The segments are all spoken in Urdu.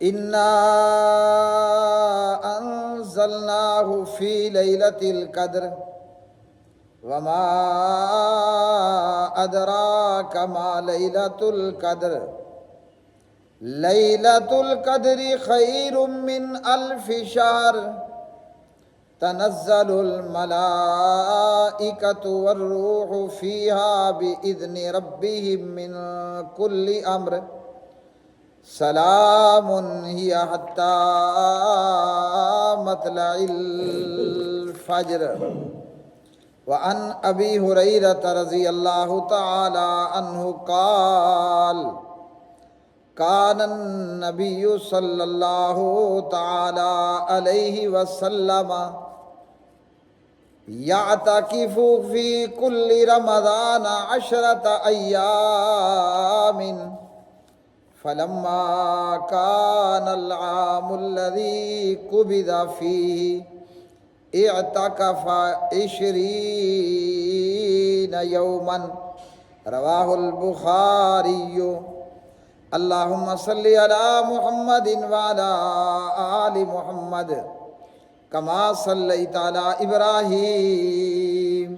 انا انزلناه فی لیلۃ القدر وما ادراک ما لیلۃ القدر لیلۃ القدر خیر من الف شہر تنزل الملائکۃ والروح فیہا بإذن ربہم من کل امر سلام ہی حتی مطلع الفجر۔ وعن ابی ہریرہ رضی اللہ تعالی عنہ قال کان النبی صلی اللہ تعالی علیہ وسلم یعتکف فی کل رمضان 10 ایام فلما کان العام الذی قبض فیہ اعتکف 20 یوما رواہ البخاری۔ اللہم صلی علی محمد وعلی آل محمد کما صلیت علی ابراہیم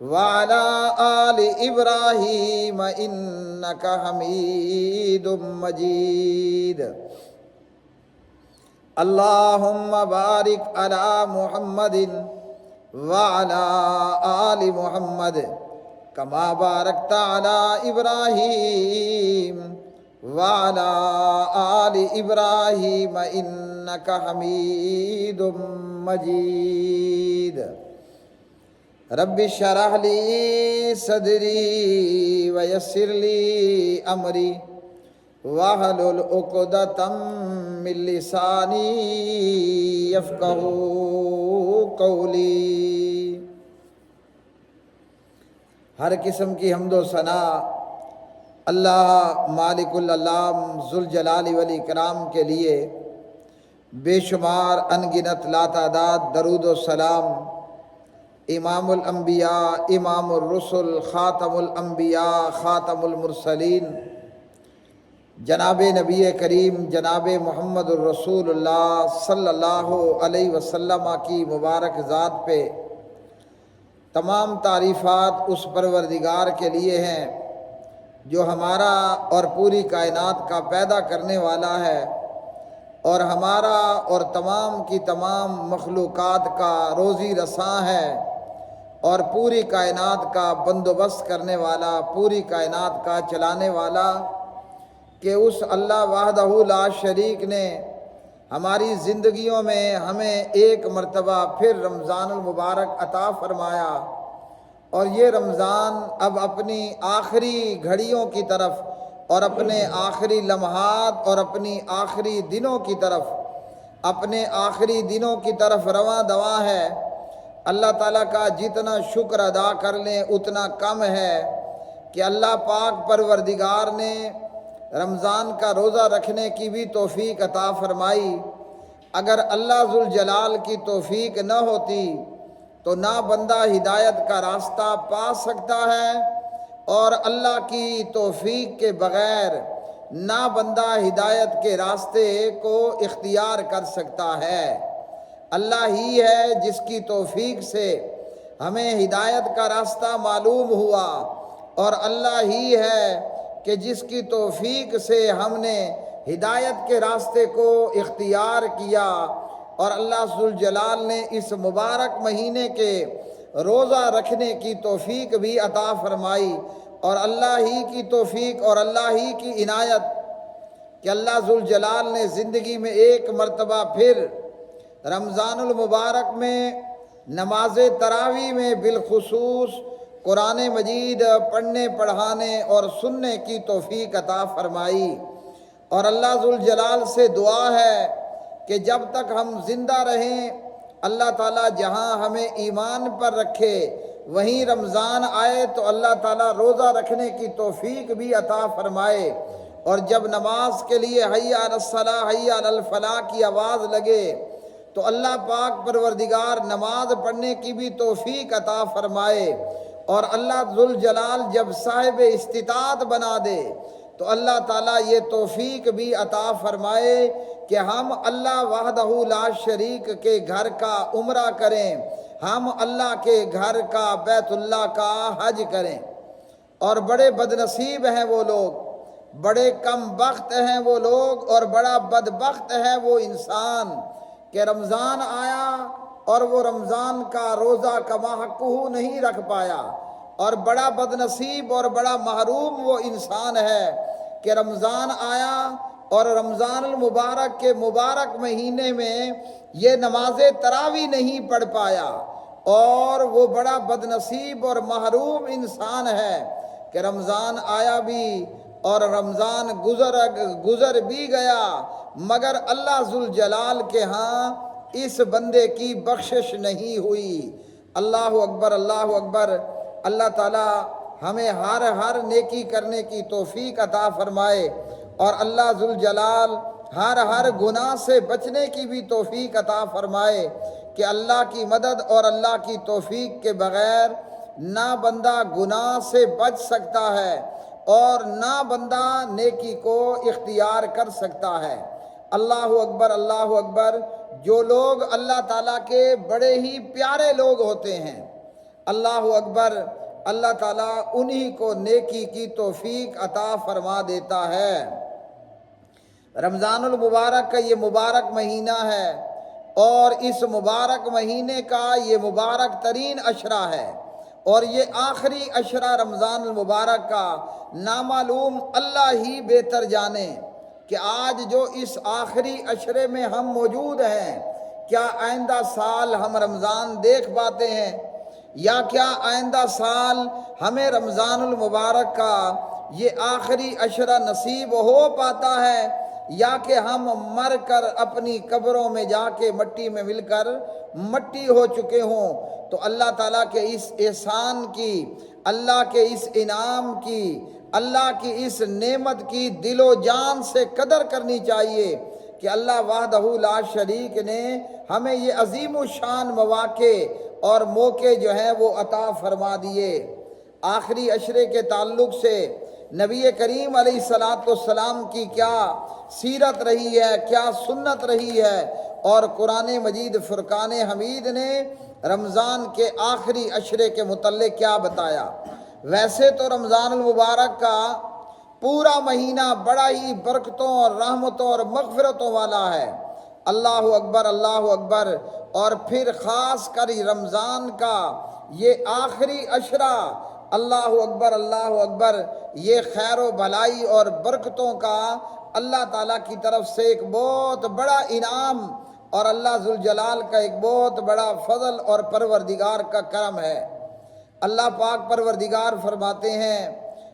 وعلی آل ابراہیم انکا حمید مجید۔ اللہم بارک علی محمد وعلی آل محمد کما بارکت علی ابراہیم وعلی آل ابراہیم انکا حمید مجید۔ رب اشرح لی صدری ویسر لی امری واحلل عقدۃ من لسانی یفقہوا قولی۔ ہر قسم کی حمد و ثنا اللہ مالک العلام ذوالجلال والاکرام کے لیے، بے شمار انگنت لاتعداد درود و سلام امام الانبیاء امام الرسل خاتم الانبیاء خاتم المرسلین جناب نبی کریم جناب محمد الرسول اللہ صلی اللہ علیہ وسلم کی مبارک ذات پہ تمام تعریفات اس پروردگار کے لیے ہیں جو ہمارا اور پوری کائنات کا پیدا کرنے والا ہے، اور ہمارا اور تمام کی تمام مخلوقات کا روزی رساں ہے، اور پوری کائنات کا بندوبست کرنے والا، پوری کائنات کا چلانے والا، کہ اس اللہ وحدہ لا شریک نے ہماری زندگیوں میں ہمیں ایک مرتبہ پھر رمضان المبارک عطا فرمایا، اور یہ رمضان اب اپنی آخری گھڑیوں کی طرف اور اپنے آخری لمحات اور اپنی آخری دنوں کی طرف رواں دواں ہے۔ اللہ تعالیٰ کا جتنا شکر ادا کر لیں اتنا کم ہے کہ اللہ پاک پروردگار نے رمضان کا روزہ رکھنے کی بھی توفیق عطا فرمائی۔ اگر اللہ ذوالجلال کی توفیق نہ ہوتی تو نہ بندہ ہدایت کا راستہ پا سکتا ہے، اور اللہ کی توفیق کے بغیر نہ بندہ ہدایت کے راستے کو اختیار کر سکتا ہے۔ اللہ ہی ہے جس کی توفیق سے ہمیں ہدایت کا راستہ معلوم ہوا، اور اللہ ہی ہے کہ جس کی توفیق سے ہم نے ہدایت کے راستے کو اختیار کیا، اور اللہ ذوالجلال نے اس مبارک مہینے کے روزہ رکھنے کی توفیق بھی عطا فرمائی، اور اللہ ہی کی توفیق اور اللہ ہی کی عنایت کہ اللہ ذوالجلال نے زندگی میں ایک مرتبہ پھر رمضان المبارک میں نماز تراویح میں بالخصوص قرآن مجید پڑھنے پڑھانے اور سننے کی توفیق عطا فرمائی۔ اور اللہ ذوالجلال سے دعا ہے کہ جب تک ہم زندہ رہیں اللہ تعالیٰ جہاں ہمیں ایمان پر رکھے، وہیں رمضان آئے تو اللہ تعالیٰ روزہ رکھنے کی توفیق بھی عطا فرمائے، اور جب نماز کے لیے حی علی الصلاۃ حی علی الفلاح کی آواز لگے تو اللہ پاک پروردگار نماز پڑھنے کی بھی توفیق عطا فرمائے، اور اللہ ذوالجلال جب صاحب استطاعت بنا دے تو اللہ تعالیٰ یہ توفیق بھی عطا فرمائے کہ ہم اللہ وحدہ لا شریک کے گھر کا عمرہ کریں، ہم اللہ کے گھر کا بیت اللہ کا حج کریں۔ اور بڑے بدنصیب ہیں وہ لوگ، بڑے کم بخت ہیں وہ لوگ، اور بڑا بدبخت ہے وہ انسان کہ رمضان آیا اور وہ رمضان کا روزہ کما حقہ نہیں رکھ پایا۔ اور بڑا بدنصیب اور بڑا محروم وہ انسان ہے کہ رمضان آیا اور رمضان المبارک کے مبارک مہینے میں یہ نماز تراویح نہیں پڑھ پایا، اور وہ بڑا بدنصیب اور محروم انسان ہے کہ رمضان آیا بھی اور رمضان گزر بھی گیا، مگر اللہ ذوالجلال کے ہاں اس بندے کی بخشش نہیں ہوئی۔ اللہ اکبر، اللہ اکبر۔ اللہ تعالی ہمیں ہر نیکی کرنے کی توفیق عطا فرمائے، اور اللہ ذوالجلال ہر گناہ سے بچنے کی بھی توفیق عطا فرمائے کہ اللہ کی مدد اور اللہ کی توفیق کے بغیر نہ بندہ گناہ سے بچ سکتا ہے اور نہ بندہ نیکی کو اختیار کر سکتا ہے۔ اللہ اکبر، اللہ اکبر۔ جو لوگ اللہ تعالیٰ کے بڑے ہی پیارے لوگ ہوتے ہیں، اللہ اکبر، اللہ تعالیٰ انہی کو نیکی کی توفیق عطا فرما دیتا ہے۔ رمضان المبارک کا یہ مبارک مہینہ ہے، اور اس مبارک مہینے کا یہ مبارک ترین عشرہ ہے، اور یہ آخری عشرہ رمضان المبارک کا نامعلوم اللہ ہی بہتر جانے کہ آج جو اس آخری عشرے میں ہم موجود ہیں، کیا آئندہ سال ہم رمضان دیکھ پاتے ہیں، یا کیا آئندہ سال ہمیں رمضان المبارک کا یہ آخری عشرہ نصیب ہو پاتا ہے، یا کہ ہم مر کر اپنی قبروں میں جا کے مٹی میں مل کر مٹی ہو چکے ہوں۔ تو اللہ تعالیٰ کے اس احسان کی، اللہ کے اس انعام کی، اللہ کی اس نعمت کی دل و جان سے قدر کرنی چاہیے کہ اللہ وحدہ لا شریک نے ہمیں یہ عظیم الشان مواقع اور موقع جو ہیں وہ عطا فرما دیے۔ آخری عشرے کے تعلق سے نبی کریم علیہ السلام کی کیا سیرت رہی ہے، کیا سنت رہی ہے، اور قرآن مجید فرقان حمید نے رمضان کے آخری عشرے کے متعلق کیا بتایا۔ ویسے تو رمضان المبارک کا پورا مہینہ بڑا ہی برکتوں اور رحمتوں اور مغفرتوں والا ہے، اللہ اکبر، اللہ اکبر۔ اور پھر خاص کر رمضان کا یہ آخری عشرہ، اللہ اکبر، اللہ اکبر، یہ خیر و بھلائی اور برکتوں کا اللہ تعالیٰ کی طرف سے ایک بہت بڑا انعام اور اللہ ذوالجلال کا ایک بہت بڑا فضل اور پروردگار کا کرم ہے۔ اللہ پاک پروردگار فرماتے ہیں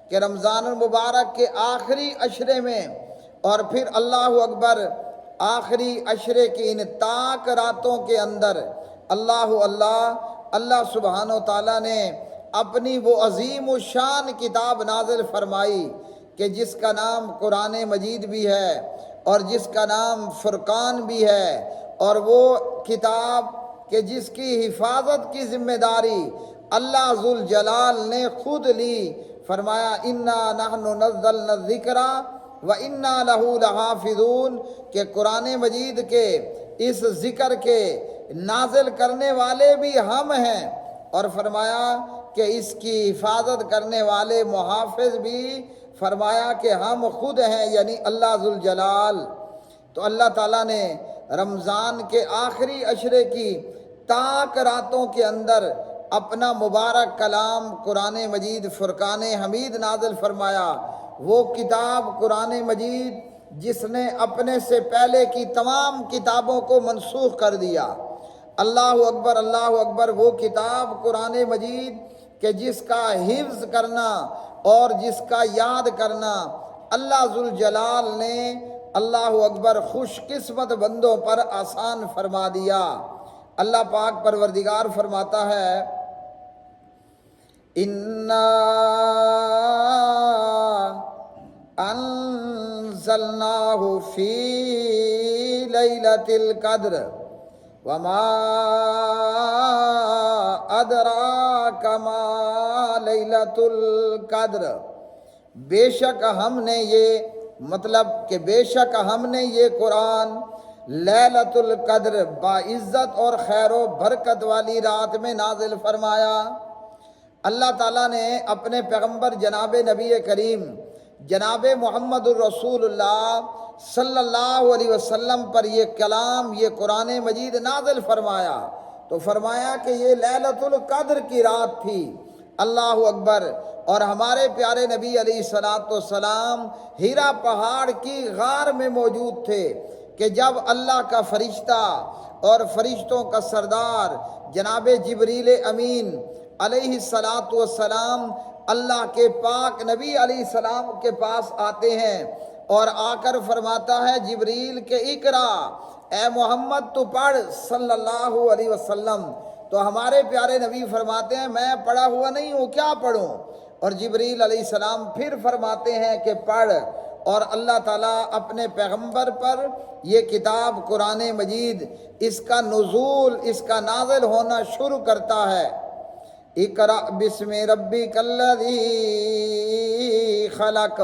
کہ رمضان المبارک کے آخری عشرے میں، اور پھر اللہ اکبر، آخری عشرے کی ان تاک راتوں کے اندر اللہ سبحانہ و تعالیٰ نے اپنی وہ عظیم الشان کتاب نازل فرمائی کہ جس کا نام قرآن مجید بھی ہے اور جس کا نام فرقان بھی ہے، اور وہ کتاب کہ جس کی حفاظت کی ذمہ داری اللہ ذوالجلال نے خود لی۔ فرمایا انا نحن نزلنا الذکر وَإِنَّا لَهُ لَحَافِظُونَ، کہ قرآن مجید کے اس ذکر کے نازل کرنے والے بھی ہم ہیں، اور فرمایا کہ اس کی حفاظت کرنے والے محافظ بھی فرمایا کہ ہم خود ہیں، یعنی اللہ ذوالجلال۔ تو اللہ تعالیٰ نے رمضان کے آخری عشرے کی تاک راتوں کے اندر اپنا مبارک کلام قرآن مجید فرقان حمید نازل فرمایا، وہ کتاب قرآن مجید جس نے اپنے سے پہلے کی تمام کتابوں کو منسوخ کر دیا۔ اللہ اکبر، اللہ اکبر۔ وہ کتاب قرآن مجید کہ جس کا حفظ کرنا اور جس کا یاد کرنا اللہ ذوالجلال نے، اللہ اکبر، خوش قسمت بندوں پر آسان فرما دیا۔ اللہ پاک پروردگار فرماتا ہے اِنَّا انزلناہ فی لیلۃ القدر وما ادراک ما لیلۃ القدر بے شک ہم نے یہ، مطلب کہ بے شک ہم نے یہ قرآن لیلۃ القدر باعزت اور خیر و برکت والی رات میں نازل فرمایا۔ اللہ تعالیٰ نے اپنے پیغمبر جناب نبی کریم جناب محمد الرسول اللہ صلی اللہ علیہ وسلم پر یہ کلام، یہ قرآن مجید نازل فرمایا تو فرمایا کہ یہ لیلۃ القدر کی رات تھی۔ اللہ اکبر۔ اور ہمارے پیارے نبی علیہ الصلوۃ والسلام ہیرا پہاڑ کی غار میں موجود تھے کہ جب اللہ کا فرشتہ اور فرشتوں کا سردار جناب جبریل امین علیہ الصلوۃ والسلام اللہ کے پاک نبی علیہ السلام کے پاس آتے ہیں اور آ کر فرماتا ہے جبریل کہ اقرا، اے محمد تو پڑھ صلی اللہ علیہ وسلم۔ تو ہمارے پیارے نبی فرماتے ہیں میں پڑھا ہوا نہیں ہوں، کیا پڑھوں؟ اور جبریل علیہ السلام پھر فرماتے ہیں کہ پڑھ، اور اللہ تعالیٰ اپنے پیغمبر پر یہ کتاب قرآن مجید، اس کا نزول، اس کا نازل ہونا شروع کرتا ہے۔ اقرأ بسم ربک الذی خلق،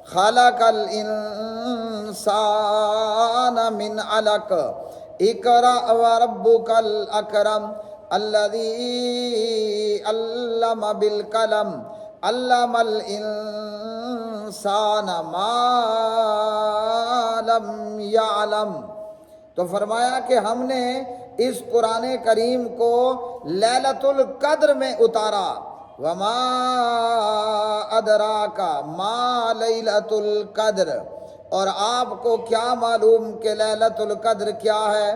خلق الانسان من علق، اقرأ وربک الاکرم الذی علم بالقلم، علم الانسان ما لم یعلم۔ تو فرمایا کہ ہم نے اس قرآن کریم کو لیلۃ القدر میں اتارا۔ وما ادراک ما لیلۃ القدر، اور آپ کو کیا معلوم کہ لیلۃ القدر کیا ہے؟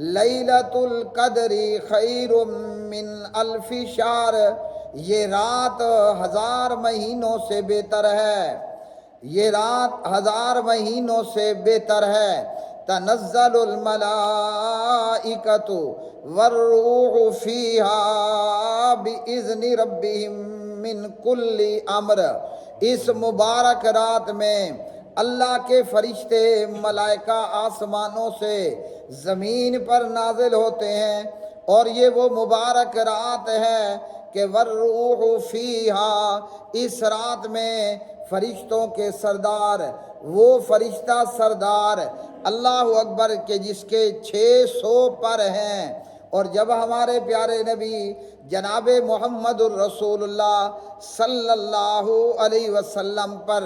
لیلۃ القدر خیر من الف شہر، یہ رات 1000 مہینوں سے بہتر ہے، یہ رات 1000 مہینوں سے بہتر ہے۔ تنزل الملائکۃ والروح فیہا بإذن ربہم من کل امر، اس مبارک رات میں اللہ کے فرشتے ملائکہ آسمانوں سے زمین پر نازل ہوتے ہیں، اور یہ وہ مبارک رات ہے کہ والروح فیہا، اس رات میں فرشتوں کے سردار، وہ فرشتہ سردار اللہ اکبر کہ جس کے 600 پر ہیں۔ اور جب ہمارے پیارے نبی جناب محمد الرسول اللہ صلی اللہ علیہ وسلم پر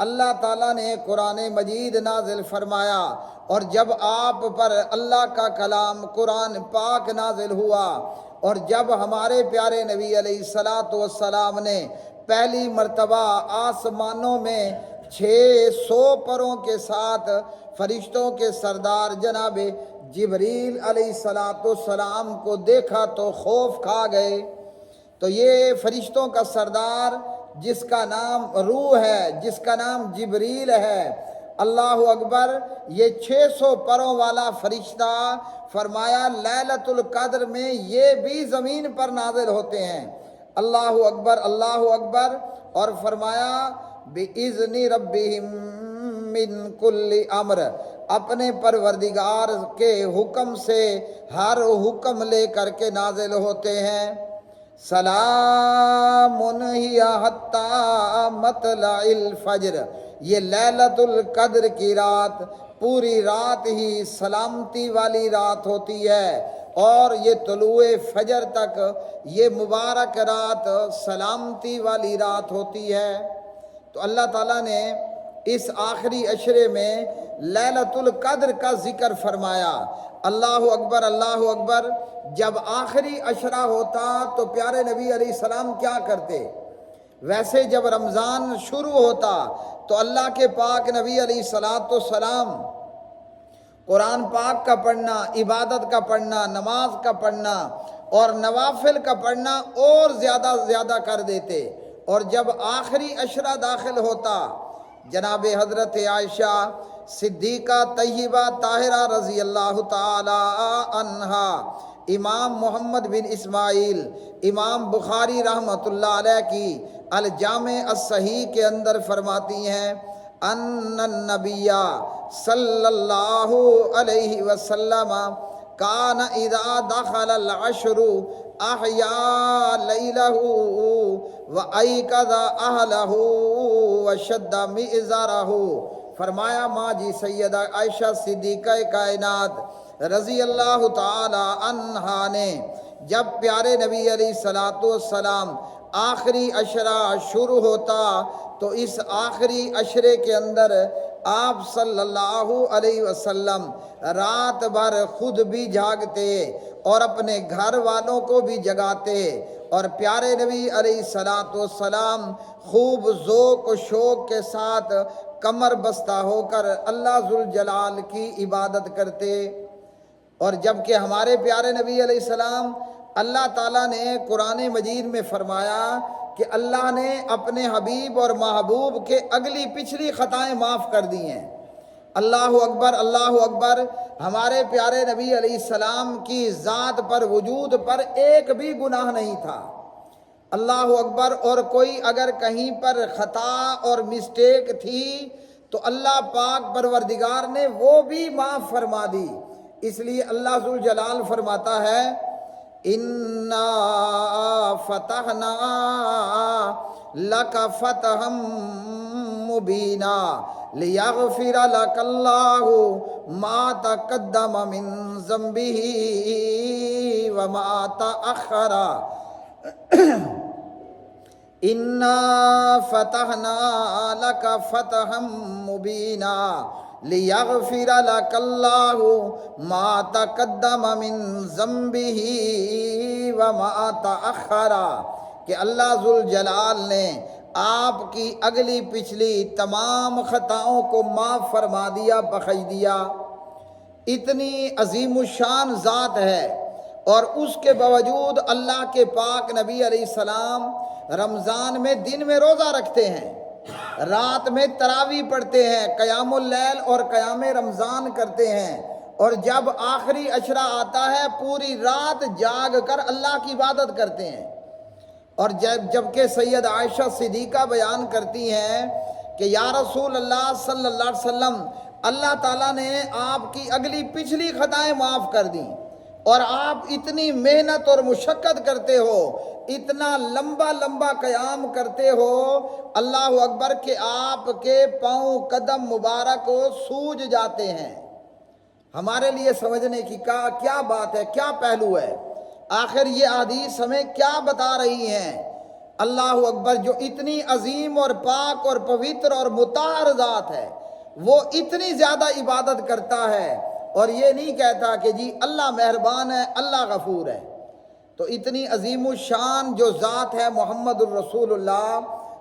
اللہ تعالیٰ نے قرآن مجید نازل فرمایا، اور جب آپ پر اللہ کا کلام قرآن پاک نازل ہوا، اور جب ہمارے پیارے نبی علیہ الصلوۃ والسلام نے پہلی مرتبہ آسمانوں میں 600 پروں کے ساتھ فرشتوں کے سردار جناب جبریل علیہ الصلوۃ والسلام کو دیکھا تو خوف کھا گئے۔ تو یہ فرشتوں کا سردار جس کا نام روح ہے، جس کا نام جبریل ہے، اللہ اکبر، یہ 600 پروں والا فرشتہ فرمایا لیلۃ القدر میں یہ بھی زمین پر نازل ہوتے ہیں۔ اللہ اکبر، اللہ اکبر۔ اور فرمایا بِإِذْنِ رَبِّهِم مِّن كُلِّ امر، اپنے پروردگار کے حکم سے ہر حکم لے کر کے نازل ہوتے ہیں۔ سلام ہی حتی مطلع الفجر، یہ لیلۃ القدر کی رات پوری رات ہی سلامتی والی رات ہوتی ہے، اور یہ طلوع فجر تک یہ مبارک رات سلامتی والی رات ہوتی ہے۔ تو اللہ تعالیٰ نے اس آخری عشرے میں لیلۃ القدر کا ذکر فرمایا۔ اللہ اکبر، اللہ اکبر۔ جب آخری عشرہ ہوتا تو پیارے نبی علیہ السلام کیا کرتے؟ ویسے جب رمضان شروع ہوتا تو اللہ کے پاک نبی علیہ الصلوۃ والسلام قرآن پاک کا پڑھنا، عبادت کا پڑھنا، نماز کا پڑھنا اور نوافل کا پڑھنا اور زیادہ کر دیتے، اور جب آخری عشرہ داخل ہوتا جناب حضرت عائشہ صدیقہ طیبہ طاہرہ رضی اللہ تعالی عنہا، امام محمد بن اسماعیل، امام بخاری رحمۃ اللہ علیہ کی الجامع الصحیح کے اندر فرماتی ہیں ان النبی صلی اللہ علیہ وسلم کان اذا دخل العشر احیا لیلہ وایقظ اہلہ وشد مئزرہ۔ فرمایا ماں جی سیدہ عائشہ صدیقہ کائنات رضی اللہ تعالی عنہا نے جب پیارے نبی علیہ الصلوۃ والسلام آخری عشرہ شروع ہوتا تو اس آخری عشرے کے اندر آپ صلی اللہ علیہ وسلم رات بھر خود بھی جاگتے اور اپنے گھر والوں کو بھی جگاتے، اور پیارے نبی علیہ الصلوۃ والسلام خوب ذوق و شوق کے ساتھ کمر بستہ ہو کر اللہ ذوالجلال کی عبادت کرتے۔ اور جبکہ ہمارے پیارے نبی علیہ السلام اللہ تعالیٰ نے قرآن مجید میں فرمایا کہ اللہ نے اپنے حبیب اور محبوب کے اگلی پچھلی خطائیں معاف کر دی ہیں۔ اللہ اکبر، اللہ اکبر۔ ہمارے پیارے نبی علیہ السلام کی ذات پر، وجود پر ایک بھی گناہ نہیں تھا۔ اللہ اکبر۔ اور کوئی اگر کہیں پر خطا اور مسٹیک تھی تو اللہ پاک پروردگار نے وہ بھی معاف فرما دی۔ اس لیے اللہ ذوالجلال فرماتا ہے اِنَّا فَتَحْنَا لَكَ فَتْحًا مُبِينًا لِيَغْفِرَ لَكَ اللَّهُ مَا تَقَدَّمَ مِن ذَنبِهِ وَمَا تَأَخَّرَ اِنَّا فَتَحْنَا لَكَ فَتْحًا مُبِينًا لِيَغْفِرَ لَكَ اللَّهُ مَا تَقَدَّمَ مِن ذَنبِهِ وَمَا تَأَخَّرَ، کہ اللہ ذوالجلال نے آپ کی اگلی پچھلی تمام خطاؤں کو معاف فرما دیا، بخش دیا۔ اتنی عظیم الشان ذات ہے، اور اس کے باوجود اللہ کے پاک نبی علیہ السلام رمضان میں دن میں روزہ رکھتے ہیں، رات میں تراویح پڑھتے ہیں، قیام اللیل اور قیام رمضان کرتے ہیں، اور جب آخری عشرہ آتا ہے پوری رات جاگ کر اللہ کی عبادت کرتے ہیں۔ اور جبکہ سید عائشہ صدیقہ بیان کرتی ہیں کہ یا رسول اللہ صلی اللہ علیہ وسلم، اللہ تعالیٰ نے آپ کی اگلی پچھلی خطائیں معاف کر دیں، اور آپ اتنی محنت اور مشقت کرتے ہو، اتنا لمبا لمبا قیام کرتے ہو، اللہ اکبر، کہ آپ کے پاؤں قدم مبارک سوج جاتے ہیں۔ ہمارے لیے سمجھنے کی کیا بات ہے، کیا پہلو ہے، آخر یہ حدیث ہمیں کیا بتا رہی ہیں؟ اللہ اکبر، جو اتنی عظیم اور پاک اور پوتر اور مطہر ذات ہے، وہ اتنی زیادہ عبادت کرتا ہے اور یہ نہیں کہتا کہ جی اللہ مہربان ہے، اللہ غفور ہے۔ تو اتنی عظیم الشان جو ذات ہے محمد الرسول اللہ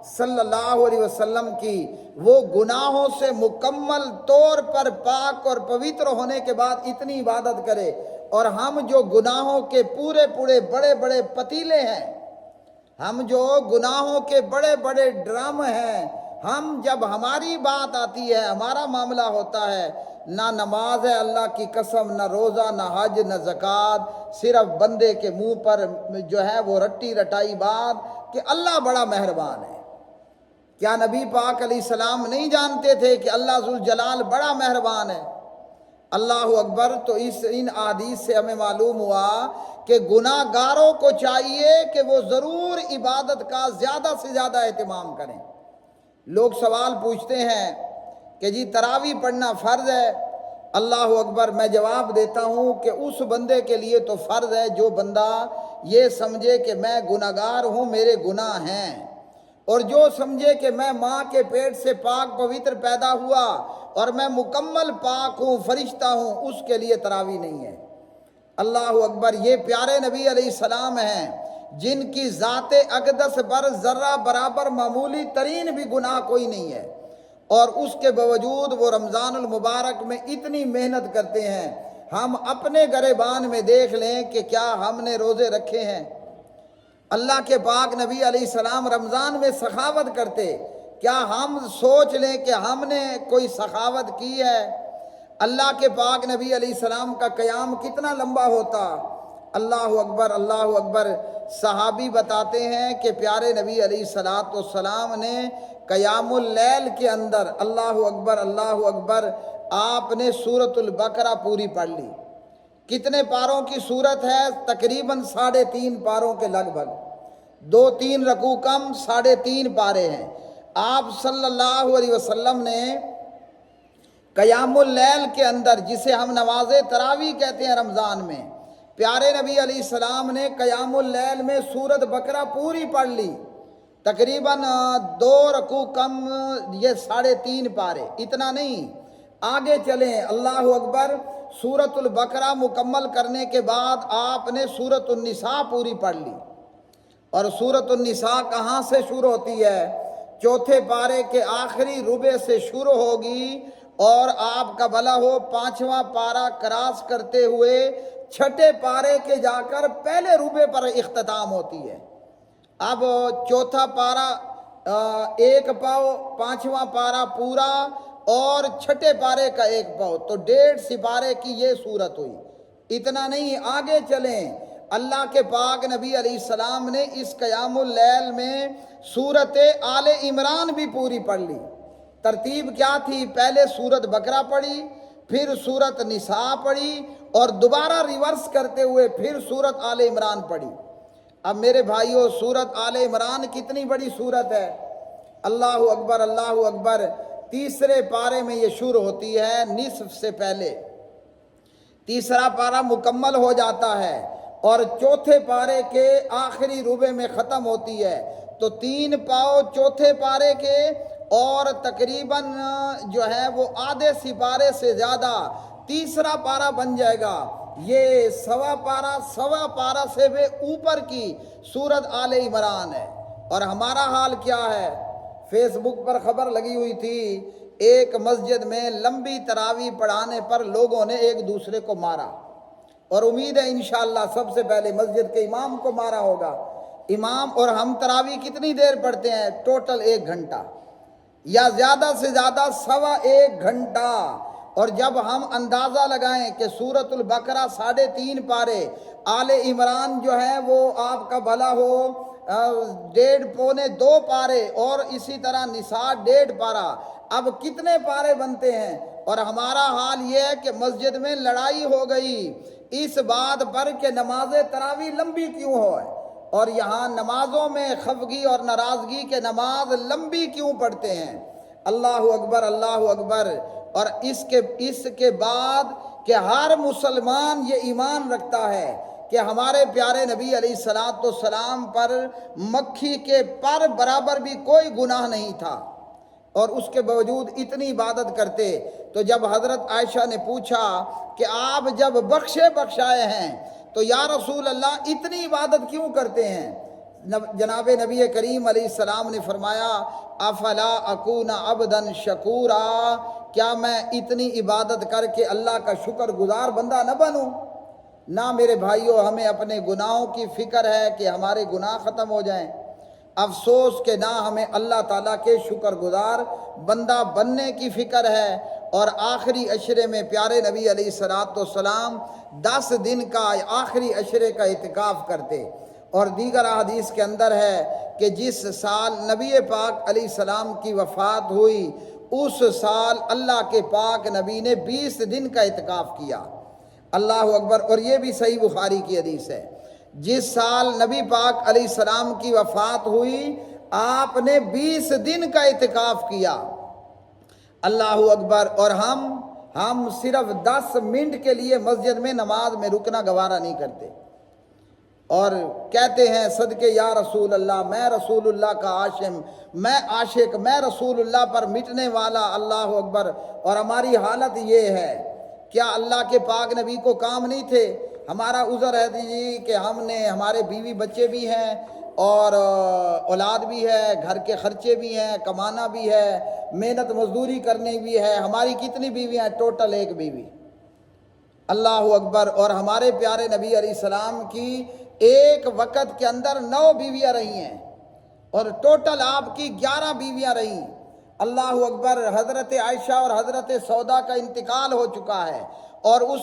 صلی اللہ علیہ وسلم کی، وہ گناہوں سے مکمل طور پر پاک اور پوتر ہونے کے بعد اتنی عبادت کرے، اور ہم جو گناہوں کے پورے بڑے بڑے پتیلے ہیں، ہم جو گناہوں کے بڑے بڑے ڈرم ہیں، ہم جب ہماری بات آتی ہے، ہمارا معاملہ ہوتا ہے، نہ نماز ہے اللہ کی قسم، نہ روزہ، نہ حج، نہ زکوٰۃ، صرف بندے کے منہ پر جو ہے وہ رٹی رٹائی بات کہ اللہ بڑا مہربان ہے۔ کیا نبی پاک علیہ السلام نہیں جانتے تھے کہ اللہ ذوالجلال بڑا مہربان ہے؟ اللہ اکبر۔ تو ان احادیث سے ہمیں معلوم ہوا کہ گناہ گاروں کو چاہیے کہ وہ ضرور عبادت کا زیادہ سے زیادہ اہتمام کریں۔ لوگ سوال پوچھتے ہیں کہ جی تراویح پڑھنا فرض ہے؟ اللہ اکبر، میں جواب دیتا ہوں کہ اس بندے کے لیے تو فرض ہے جو بندہ یہ سمجھے کہ میں گناہگار ہوں، میرے گناہ ہیں، اور جو سمجھے کہ میں ماں کے پیٹ سے پاک پوتر پیدا ہوا اور میں مکمل پاک ہوں، فرشتہ ہوں، اس کے لیے تراویح نہیں ہے۔ اللہ اکبر۔ یہ پیارے نبی علیہ السلام ہیں جن کی ذات اقدس پر ذرہ برابر معمولی ترین بھی گناہ کوئی نہیں ہے، اور اس کے باوجود وہ رمضان المبارک میں اتنی محنت کرتے ہیں۔ ہم اپنے گریبان میں دیکھ لیں کہ کیا ہم نے روزے رکھے ہیں؟ اللہ کے پاک نبی علیہ السلام رمضان میں سخاوت کرتے، کیا ہم سوچ لیں کہ ہم نے کوئی سخاوت کی ہے؟ اللہ کے پاک نبی علیہ السلام کا قیام کتنا لمبا ہوتا؟ اللہ اکبر، اللہ اکبر۔ صحابی بتاتے ہیں کہ پیارے نبی علیہ السلام نے قیام اللیل کے اندر، اللہ اکبر، اللہ اکبر، آپ نے سورۃ البقرہ پوری پڑھ لی، کتنے پاروں کی صورت ہے؟ تقریباً 3.5 پاروں کے لگ بھگ، 2-3 رکوع کم 3.5 پارے ہیں۔ آپ صلی اللہ علیہ وسلم نے قیام اللیل کے اندر، جسے ہم نماز تراویح کہتے ہیں رمضان میں، پیارے نبی علیہ السلام نے قیام اللیل میں سورۃ بقرہ پوری پڑھ لی، تقریباً 2 رکوع کم یہ 3.5 پارے، اتنا نہیں، آگے چلیں، اللہ اکبر، سورۃ البقرہ مکمل کرنے کے بعد آپ نے سورۃ النساء پوری پڑھ لی، اور سورۃ النساء کہاں سے شروع ہوتی ہے؟ چوتھے پارے کے آخری ربع سے شروع ہوگی، اور آپ کا بھلا ہو 5واں پارہ کراس کرتے ہوئے 6 پارے کے جا کر پہلے ربع پر اختتام ہوتی ہے۔ اب چوتھا پارہ 1 پاؤ، 5واں پارہ پورا، اور 6 پارے کا 1 پاؤ، تو 1.5 سپارے کی یہ صورت ہوئی۔ اتنا نہیں، آگے چلیں، اللہ کے پاک نبی علیہ السلام نے اس قیام اللیل میں سورت آل عمران بھی پوری پڑھ لی۔ ترتیب کیا تھی؟ پہلے سورت بقرہ پڑھی، پھر سورت نساء پڑھی، اور دوبارہ ریورس کرتے ہوئے پھر سورت آل عمران پڑھی۔ اب میرے بھائیوں، سورت آل عمران کتنی بڑی سورت ہے، اللہ اکبر، اللہ اکبر۔ تیسرے پارے میں یہ شروع ہوتی ہے نصف سے پہلے، تیسرا پارہ مکمل ہو جاتا ہے اور چوتھے پارے کے آخری ربع میں ختم ہوتی ہے، تو 3 پاؤ چوتھے پارے کے، اور تقریباً جو ہے وہ آدھے سپارے سے زیادہ تیسرا پارہ بن جائے گا۔ یہ سوا پارہ سے بھی اوپر کی سورت آل عمران ہے۔ اور ہمارا حال کیا ہے؟ فیس بک پر خبر لگی ہوئی تھی، ایک مسجد میں لمبی تراویح پڑھانے پر لوگوں نے ایک دوسرے کو مارا، اور امید ہے انشاءاللہ سب سے پہلے مسجد کے امام کو مارا ہوگا۔ امام اور ہم تراویح کتنی دیر پڑھتے ہیں؟ ٹوٹل 1 گھنٹہ، یا زیادہ سے زیادہ 1.25 گھنٹہ۔ اور جب ہم اندازہ لگائیں کہ سورۃ البقرہ 3.5 پارے، آل عمران جو ہے وہ آپ کا بھلا ہو 1.5 پونے 2 پارے، اور اسی طرح نساء 1.5 پارہ، اب کتنے پارے بنتے ہیں؟ اور ہمارا حال یہ ہے کہ مسجد میں لڑائی ہو گئی اس بات پر کہ نماز تراویح لمبی کیوں ہو، اور یہاں نمازوں میں خفگی اور ناراضگی کہ نماز لمبی کیوں پڑھتے ہیں۔ اللہ اکبر، اللہ اکبر۔ اور اس کے بعد کہ ہر مسلمان یہ ایمان رکھتا ہے کہ ہمارے پیارے نبی علیہ السلام پر مکھی کے پر برابر بھی کوئی گناہ نہیں تھا، اور اس کے باوجود اتنی عبادت کرتے۔ تو جب حضرت عائشہ نے پوچھا کہ آپ جب بخشائے ہیں تو یا رسول اللہ اتنی عبادت کیوں کرتے ہیں؟ جناب نبی کریم علیہ السلام نے فرمایا، افلا اکون عبدا شکورا، کیا میں اتنی عبادت کر کے اللہ کا شکر گزار بندہ نہ بنوں؟ نہ میرے بھائیوں، ہمیں اپنے گناہوں کی فکر ہے کہ ہمارے گناہ ختم ہو جائیں، افسوس کہ نہ ہمیں اللہ تعالیٰ کے شکر گزار بندہ بننے کی فکر ہے۔ اور آخری عشرے میں پیارے نبی علیہ السلام 10 دن کا آخری عشرے کا اعتکاف کرتے، اور دیگر احادیث کے اندر ہے کہ جس سال نبی پاک علیہ السلام کی وفات ہوئی اس سال اللہ کے پاک نبی نے 20 دن کا اعتکاف کیا، اللہ اکبر۔ اور یہ بھی صحیح بخاری کی حدیث ہے، جس سال نبی پاک علیہ السلام کی وفات ہوئی آپ نے 20 دن کا اعتکاف کیا، اللہ اکبر۔ اور ہم صرف 10 منٹ کے لیے مسجد میں نماز میں رکنا گوارا نہیں کرتے، اور کہتے ہیں صدقے یا رسول اللہ، میں رسول اللہ کا عاشق، میں عاشق، میں رسول اللہ پر مٹنے والا، اللہ اکبر۔ اور ہماری حالت یہ ہے، کیا اللہ کے پاک نبی کو کام نہیں تھے؟ ہمارا عذر ہے جی کہ ہمارے بیوی بچے بھی ہیں، اور اولاد بھی ہے، گھر کے خرچے بھی ہیں، کمانا بھی ہے، محنت مزدوری کرنی بھی ہے۔ ہماری کتنی بیویاں ہیں؟ ٹوٹل 1 بیوی، اللہ اکبر۔ اور ہمارے پیارے نبی علیہ السلام کی ایک وقت کے اندر 9 بیویاں رہی ہیں، اور ٹوٹل آپ کی 11 بیویاں رہیں، اللہ اکبر۔ حضرت عائشہ اور حضرت سودا کا انتقال ہو چکا ہے، اور اس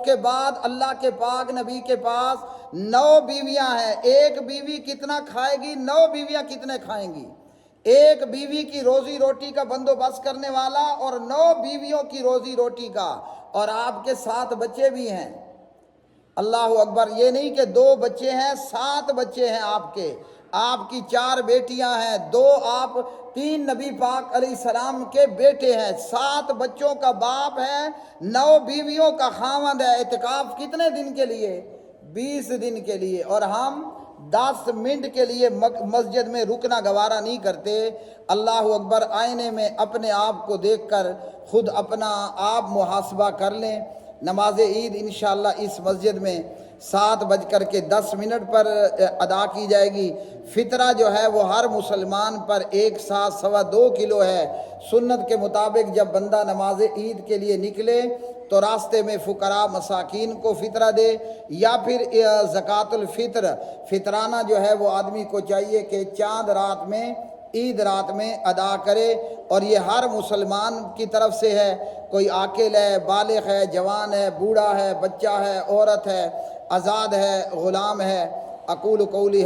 کے بعد اللہ کے پاک نبی کے پاس 9 بیویاں ہیں۔ 1 بیوی کتنا کھائے گی؟ 9 بیویاں کتنے کھائیں گی؟ 1 بیوی کی روزی روٹی کا بندوبست کرنے والا، اور 9 بیویوں کی روزی روٹی کا، اور آپ کے 7 بچے بھی ہیں، اللہ اکبر. یہ نہیں کہ 2 بچے ہیں، 7 بچے ہیں آپ کی 4 بیٹیاں ہیں، 2 آپ 3 نبی پاک علیہ السلام کے بیٹے ہیں، 7 بچوں کا باپ ہے، 9 بیویوں کا خاوند ہے. اعتکاف کتنے دن کے لیے؟ 20 دن کے لیے. اور ہم 10 منٹ کے لیے مسجد میں رکنا گوارا نہیں کرتے. اللہ اکبر. آئینے میں اپنے آپ کو دیکھ کر خود اپنا آپ محاسبہ کر لیں. نماز عید انشاءاللہ اس مسجد میں 7:10 پر ادا کی جائے گی. فطرہ جو ہے وہ ہر مسلمان پر 1 سا 2.25 کلو ہے. سنت کے مطابق جب بندہ نماز عید کے لیے نکلے تو راستے میں فقراء مساکین کو فطرہ دے، یا پھر زکوٰۃ الفطر فطرانہ جو ہے وہ آدمی کو چاہیے کہ چاند رات میں، عید رات میں ادا کرے. اور یہ ہر مسلمان کی طرف سے ہے. کوئی عاقل ہے، بالغ ہے، جوان ہے، بوڑھا ہے، بچہ ہے، عورت ہے، آزاد ہے، غلام ہے. اقول قولی